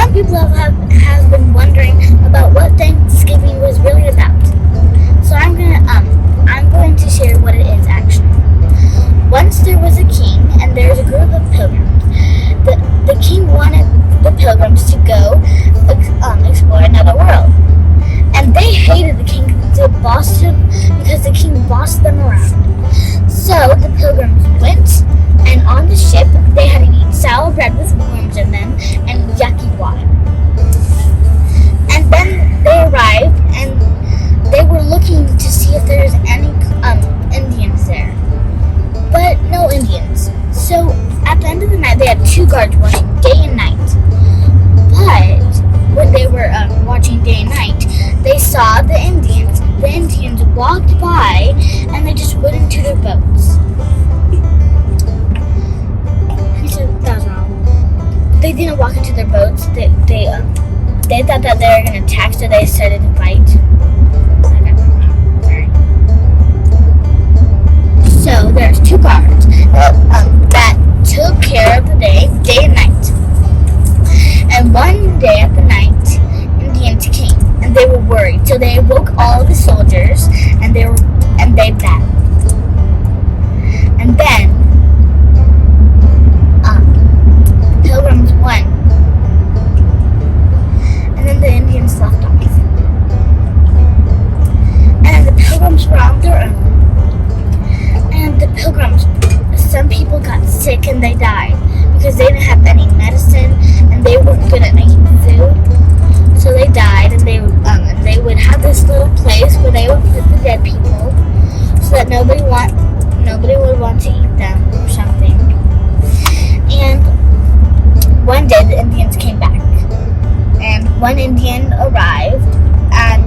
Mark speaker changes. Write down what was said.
Speaker 1: some people have been wondering about what Thanksgiving was really about. So I'm going to share what it is actually. Once there was a king, and there was a group of pilgrims. The king wanted the pilgrims to go explore another world, and they hated the king because the king bossed them around. So the pilgrims went, and on the ship they had to eat sour bread with worms in them and yucky water. And then they arrived, and they were looking to see if there's any Indians there, but no Indians. So at the end of the night, they had 2 guards watching day and night. But when they were watching day and night, they saw the Indians. The Indians walked by, and they just went into their boats. He said that was wrong. They didn't walk into their boats. They thought that they were going to attack, so they started to fight. So there's 2 guards that took care of the day and night. And one day at the night, Indians came, and they were worried. So they woke all the soldiers, and they battled. And then pilgrims won. And then the Indians left off. And the pilgrims were on their own. And the pilgrims, some people got sick and they died because they didn't have any medicine and they weren't good at making food. So they died, and they would have this little place where they would put the dead people so that nobody would want to eat them or something. And one day the Indians came back, and one Indian arrived, and